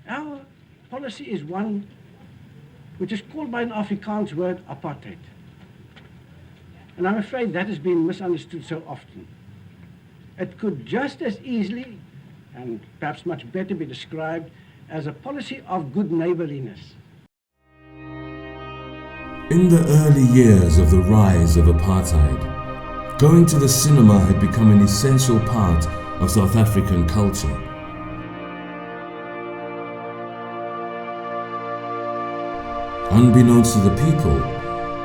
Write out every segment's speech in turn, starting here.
Our policy is one which is called by an Afrikaans word apartheid. And I'm afraid that has been misunderstood so often. It could just as easily, and perhaps much better, be described as a policy of good neighborliness. In the early years of the rise of apartheid, going to the cinema had become an essential part of South African culture. Unbeknownst to the people,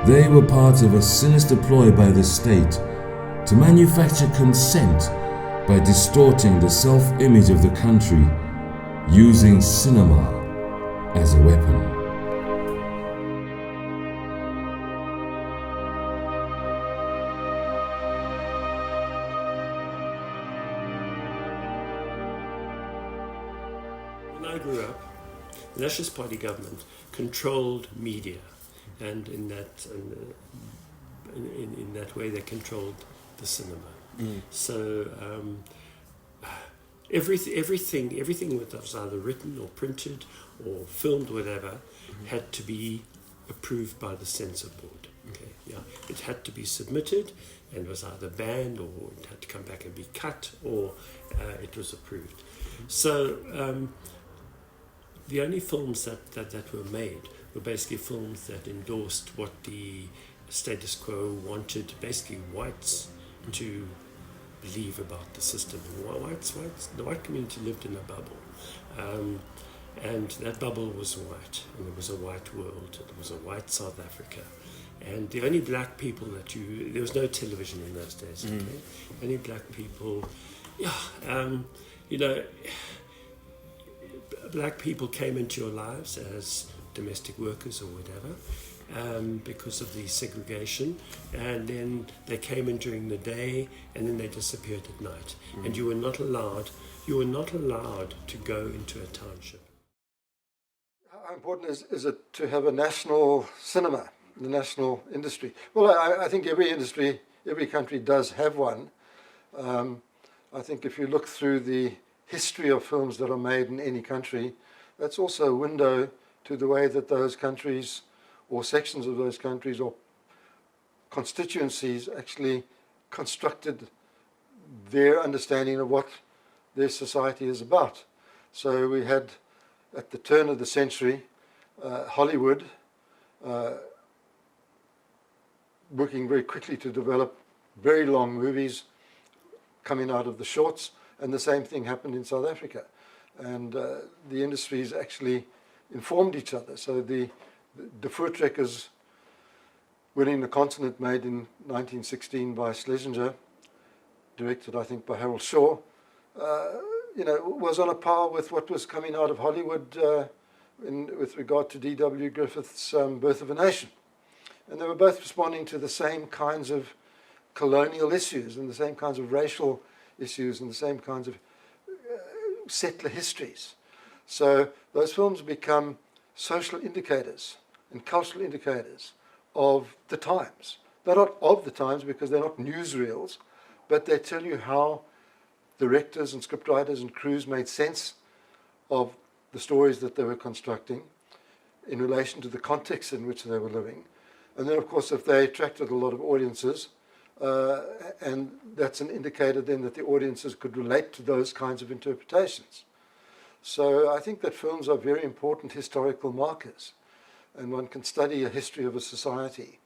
they were part of a sinister ploy by the state to manufacture consent by distorting the self-image of the country using cinema as a weapon. When I grew up, the Nationalist Party government controlled media, and in that way they controlled the cinema. So everything that was either written or printed or filmed, whatever, had to be approved by the censor board. Okay, yeah, it had to be submitted and was either banned, or it had to come back and be cut, or it was approved. So the only films that were made were basically films that endorsed what the status quo wanted, basically whites to believe about the system. The white community lived in a bubble, and that bubble was white, and it was a white world, it was a white South Africa. And the only black people there was no television in those days, okay? Only black people, black people came into your lives as domestic workers or whatever, because of the segregation, and then they came in during the day, and then they disappeared at night. And you were not allowed to go into a township. How important is it to have a national cinema, the national industry? Well, I think every industry, every country does have one. I think if you look through the history of films that are made in any country, that's also a window to the way that those countries or sections of those countries or constituencies actually constructed their understanding of what their society is about. So we had, at the turn of the century, Hollywood working very quickly to develop very long movies coming out of the shorts, and the same thing happened in South Africa. And the industries actually informed each other. So the Voortrekkers winning the continent, made in 1916 by Schlesinger, directed I think by Harold Shaw, was on a par with what was coming out of Hollywood with regard to D.W. Griffith's Birth of a Nation. And they were both responding to the same kinds of colonial issues and the same kinds of racial issues and the same kinds of settler histories. So those films become social indicators and cultural indicators of the times. They're not of the times because they're not newsreels, but they tell you how directors and scriptwriters and crews made sense of the stories that they were constructing in relation to the context in which they were living. And then, of course, if they attracted a lot of audiences, and that's an indicator then that the audiences could relate to those kinds of interpretations. So I think that films are very important historical markers, and one can study a history of a society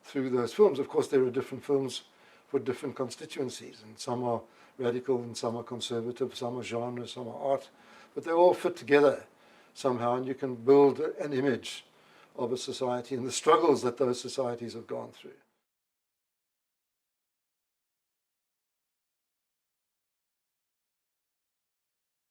through those films. Of course, there are different films for different constituencies, and some are radical and some are conservative, some are genre, some are art, but they all fit together somehow, and you can build an image of a society and the struggles that those societies have gone through.